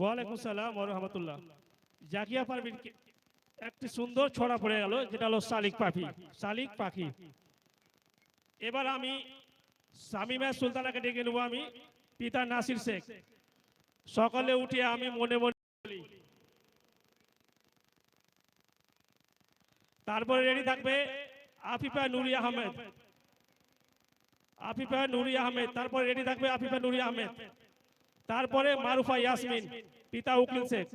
ওয়ালাইকুম সালাম ওয়া রাহমাতুল্লাহ। জাকিয়া পারভিন একটি সুন্দর ছড়া পড়ে গেল, যেটা হলো শালিক পাখি। শালিক পাখি। এবার আমি শামিমা সুলতানাকে ডেকে নেবো, আমি পিতা নাসির শেখ। সকালে উঠে আমি মনে মনে বলি, তারপরে রেডি থাকবে আফিফা নুরি আহমেদ। আফিফা নুরি আহমেদ, তারপরে রেডি থাকবে আফিফা নুরি আহমেদ, তারপরে মারুফা ইয়াসমিন, পিতা উকিল শেখ।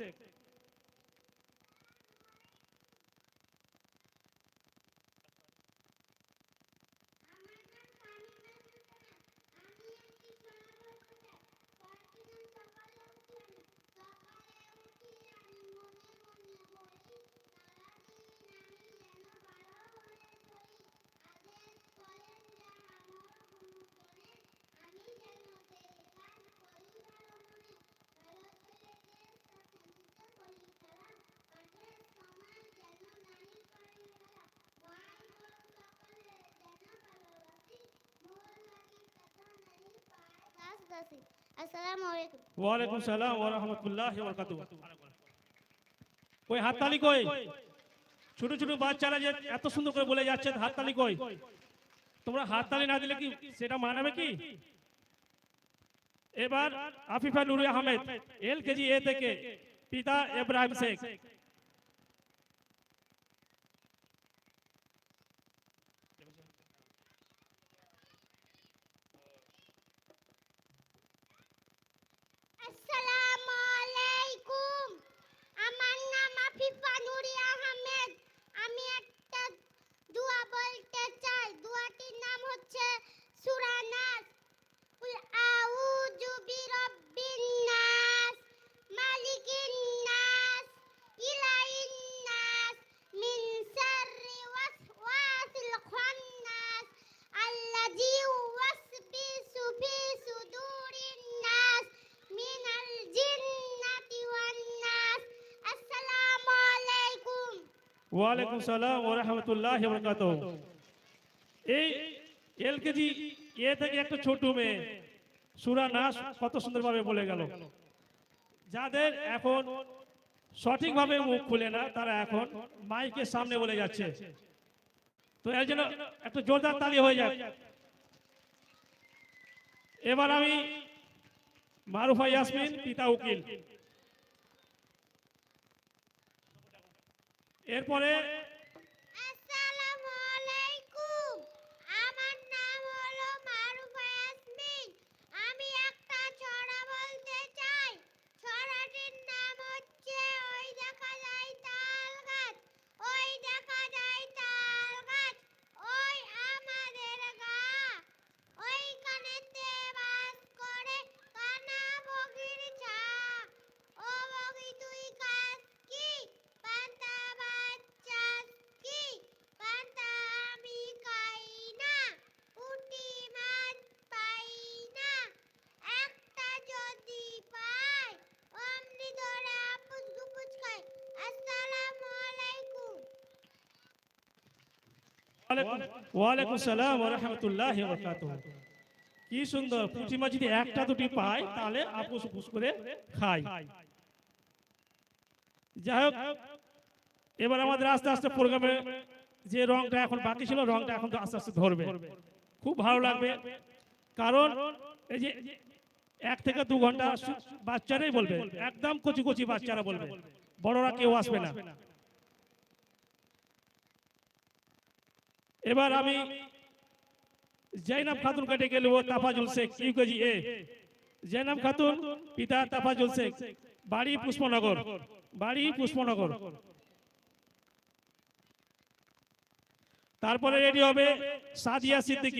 আসসালামু আলাইকুম। ওয়ালাইকুম সালাম ওয়া রাহমাতুল্লাহি ওয়া বারাকাতুহু। কই হাততালি কই? ছোট ছোট বাচ্চারা যে এত সুন্দর করে বলে যাচ্ছে, হাততালি কই? তোমরা হাততালি না দিলে কি সেটা মানাবে কি? এবার আফিফা নুরি আহমেদ, এলকেজি এ থেকে, পিতা ইব্রাহিম শেখ। আসসালামু আলাইকুম। আমার নাম আফিফা নুরি আহমেদ। আমি একটা দোয়া বলতে চাই। দোয়াটির নাম হচ্ছে সূরা নাস। কুল আউযু বিরাব্বিন নাস, মালিকিন নাস, ইলাহিন নাস, মিন শাররি ওয়াসওয়াসিল খান্নাস, আল্লাযী ইউওয়াসবিসু ফি সুদুরিন নাস মিনাল জিন্নাতি ওয়ান নাস। আসসালামু আলাইকুম। ওয়ালাইকুম সালাম ওয়া রাহমাতুল্লাহি ওয়া বারাকাতুহু। এই এলকেজি এ থেকে একটা ছোট মেয়ে সূরা নাস কত সুন্দরভাবে বলে গেল। যাদের এখন সঠিকভাবে মুখ খুলে না, তারা এখন মাইকের সামনে বলে যাচ্ছে। তো এর জন্য একটা জোরদার তালি হয়ে যাক। এবার আমি মারুফা ইয়াসমিন, পিতা উকিল। এরপরে আসসালামু আলাইকুম। আমার নাম হলো মারুফা ইয়াসমিন। আমি একটা ছড়া বলতে চাই। ছড়াটির নাম হচ্ছে ওই দেখা যায় তাল গাছ, ওই দেখা যায় তাল গাছ, ওই আমাদের গা, ওইখানেতে বাস করে কানা বগির ছা। ও বগি তুই খাস কি? পান্তা ভাত চাস কি? পান্তা আমি খাই না, পুঁটি মাছ পাই না, একটা যদি পাই অমনি ধরে আপুস গুপুস খাই। আসসালামু আলাইকুম। ওয়ালাইকুম সালাম ওয়া রাহমাতুল্লাহি ওয়া বারাকাতুহু। কি সুন্দর! পুঁটি মাছ যদি একটা দুটি পায় তাহলে আপুস উপুস করে খায়। যাই হোক, এবার আমাদের আস্তে আস্তে প্রোগ্রামে যে রংটা এখন বাকি ছিল, রংটা এখন আস্তে আস্তে ধরবে। খুব ভালো লাগবে, কারণ এই যে 1 থেকে 2 ঘন্টা বাচ্চারাই বলবে, একদম কচি কচি বাচ্চারা বলবে, বড়রা কেউ আসবে না। এবার আমি জৈনাব খাতুনকে ডেকে নেব, তাফাজুল শেখ, ইউকেজি এ। জৈনাব খাতুন, পিতা তাফাজুল শেখ, বাড়ি পুষ্পনগর, বাড়ি পুষ্পনগর। তারপরে রেডি হবে সাদিয়া সিদ্দিকী।